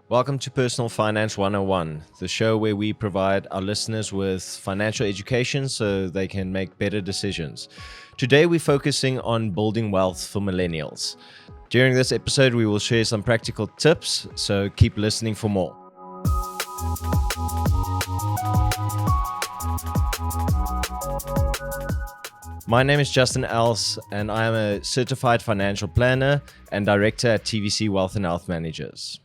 Welcome to Personal Finance 101, the show where we provide our listeners with financial education so they can make better decisions. Today, we're focusing on building wealth for millennials. During this episode, we will share some practical tips, so keep listening for more. My name is Justin Els, and I am a certified financial planner and director at TVC Wealth and Health Managers.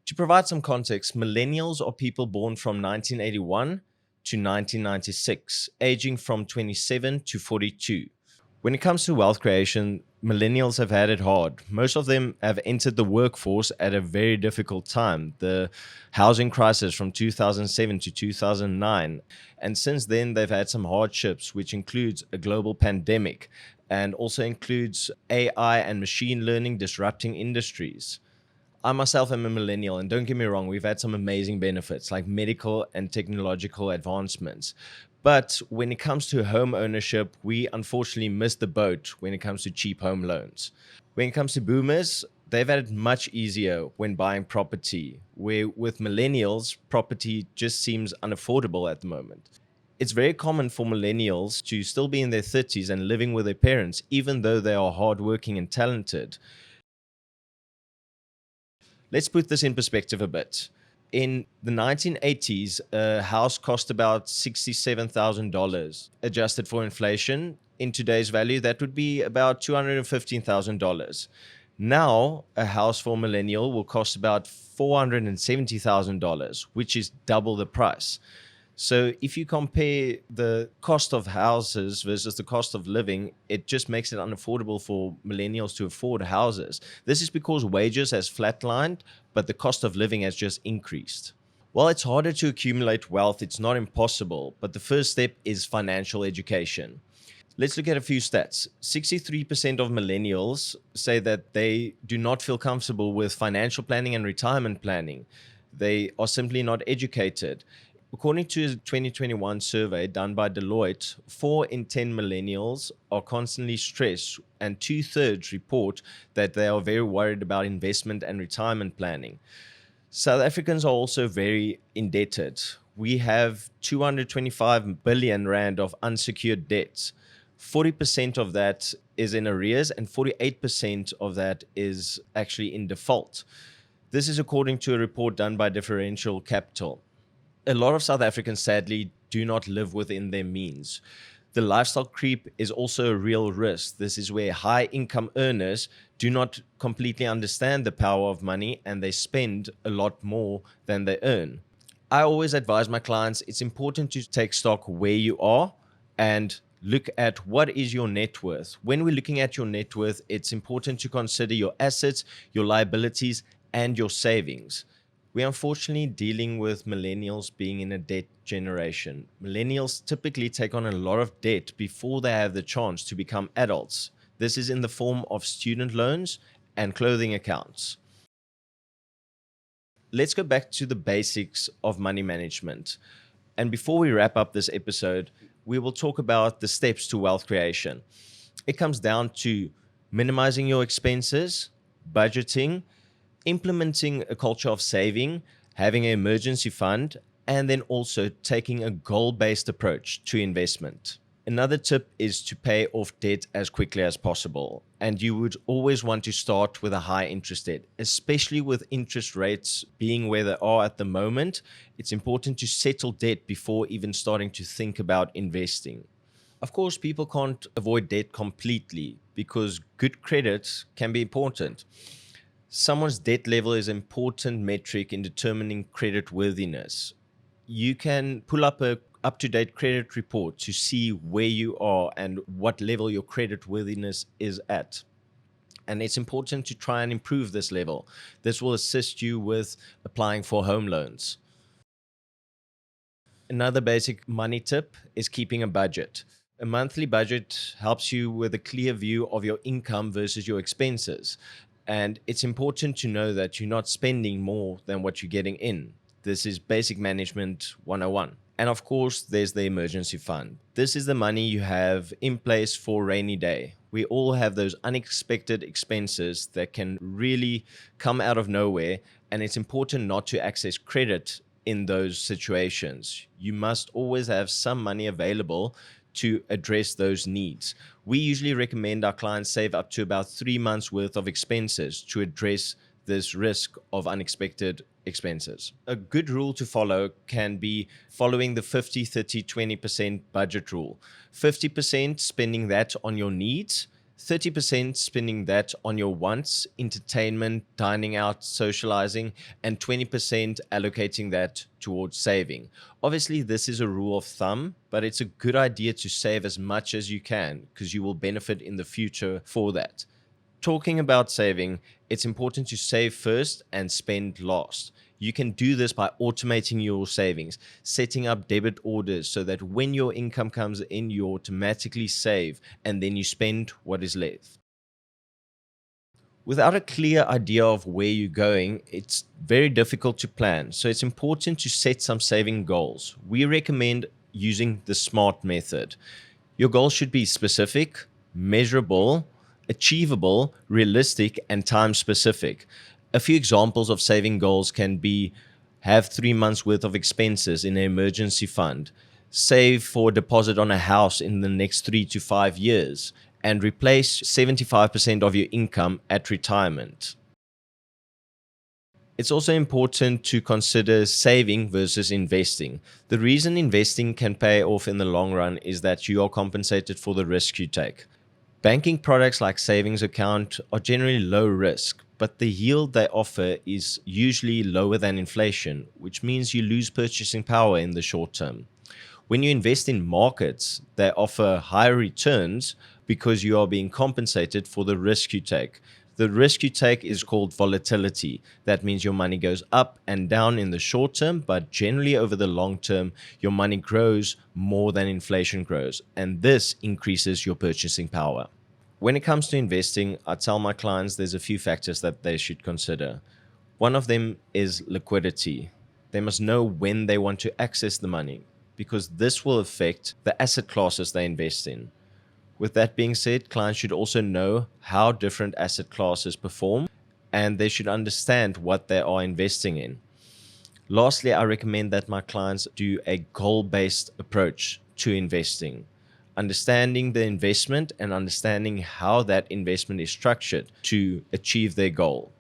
To provide some context, millennials are people born from 1981 to 1996, aging from 27 to 42. When it comes to wealth creation, millennials have had it hard. Most of them have entered the workforce at a very difficult time, the housing crisis from 2007 to 2009. And since then, they've had some hardships, which includes a global pandemic and also includes AI and machine learning disrupting industries. I myself am a millennial, and don't get me wrong, we've had some amazing benefits like medical and technological advancements. But when it comes to home ownership, we unfortunately missed the boat when it comes to cheap home loans. When it comes to boomers, they've had it much easier when buying property, where with millennials, property just seems unaffordable at the moment. It's very common for millennials to still be in their 30s and living with their parents, even though they are hardworking and talented. Let's put this in perspective a bit. In the 1980s, a house cost about $67,000. Adjusted for inflation, in today's value, that would be about $215,000. Now, a house for a millennial will cost about $470,000, which is double the price. So if you compare the cost of houses versus the cost of living, it just makes it unaffordable for millennials to afford houses. This is because wages has flatlined, but the cost of living has just increased. While it's harder to accumulate wealth, it's not impossible, but the first step is financial education. Let's look at a few stats. 63% of millennials say that they do not feel comfortable with financial planning and retirement planning. They are simply not educated. According to a 2021 survey done by Deloitte, 4 in 10 millennials are constantly stressed, and 2/3 report that they are very worried about investment and retirement planning. South Africans are also very indebted. We have 225 billion rand of unsecured debts. 40% of that is in arrears, and 48% of that is actually in default. This is according to a report done by Differential Capital. A lot of South Africans, sadly, do not live within their means. The lifestyle creep is also a real risk. This is where high income earners do not completely understand the power of money and they spend a lot more than they earn. I always advise my clients it's important to take stock where you are and look at what is your net worth. When we're looking at your net worth, it's important to consider your assets, your liabilities, and your savings. We're unfortunately dealing with millennials being in a debt generation. Millennials typically take on a lot of debt before they have the chance to become adults. This is in the form of student loans and clothing accounts. Let's go back to the basics of money management. And before we wrap up this episode, we will talk about the steps to wealth creation. It comes down to minimizing your expenses, budgeting, implementing a culture of saving, having an emergency fund, and then also taking a goal-based approach to investment. Another tip is to pay off debt as quickly as possible. And you would always want to start with a high interest debt, especially with interest rates being where they are at the moment. It's important to settle debt before even starting to think about investing. Of course, people can't avoid debt completely because good credit can be important. Someone's debt level is an important metric in determining credit worthiness. You can pull up a up-to-date credit report to see where you are and what level your credit worthiness is at. And it's important to try and improve this level. This will assist you with applying for home loans. Another basic money tip is keeping a budget. A monthly budget helps you with a clear view of your income versus your expenses. And it's important to know that you're not spending more than what you're getting in. This is basic management 101. And of course, there's the emergency fund. This is the money you have in place for a rainy day. We all have those unexpected expenses that can really come out of nowhere, and it's important not to access credit in those situations. You must always have some money available to address those needs. We usually recommend our clients save up to about 3 months worth of expenses to address this risk of unexpected expenses. A good rule to follow can be following the 50, 30, 20% budget rule. 50% spending that on your needs, 30% spending that on your wants, entertainment, dining out, socializing, and 20% allocating that towards saving. Obviously, this is a rule of thumb, but it's a good idea to save as much as you can because you will benefit in the future for that. Talking about saving, it's important to save first and spend last. You can do this by automating your savings, setting up debit orders so that when your income comes in, you automatically save and then you spend what is left. Without a clear idea of where you're going, it's very difficult to plan. So it's important to set some saving goals. We recommend using the SMART method. Your goals should be specific, measurable, achievable, realistic, and time specific. A few examples of saving goals can be have 3 months worth of expenses in an emergency fund, save for a deposit on a house in the next 3 to 5 years, and replace 75% of your income at retirement. It's also important to consider saving versus investing. The reason investing can pay off in the long run is that you are compensated for the risk you take. Banking products like savings account are generally low risk, but the yield they offer is usually lower than inflation, which means you lose purchasing power in the short term. When you invest in markets, they offer higher returns because you are being compensated for the risk you take. The risk you take is called volatility. That means your money goes up and down in the short term, but generally over the long term, your money grows more than inflation grows, and this increases your purchasing power. When it comes to investing, I tell my clients there's a few factors that they should consider. One of them is liquidity. They must know when they want to access the money, because this will affect the asset classes they invest in. With that being said, clients should also know how different asset classes perform, and they should understand what they are investing in. Lastly, I recommend that my clients do a goal-based approach to investing, understanding the investment and understanding how that investment is structured to achieve their goal.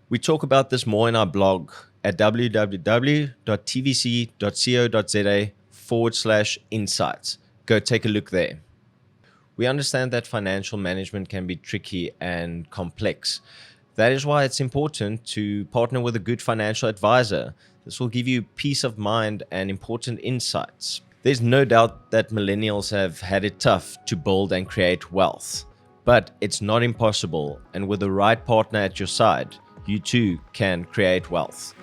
We talk about this more in our blog at www.tvc.co.za/insights. Go take a look there. We understand that financial management can be tricky and complex. That is why it's important to partner with a good financial advisor. This will give you peace of mind and important insights. There's no doubt that millennials have had it tough to build and create wealth, but it's not impossible, and with the right partner at your side, you too can create wealth.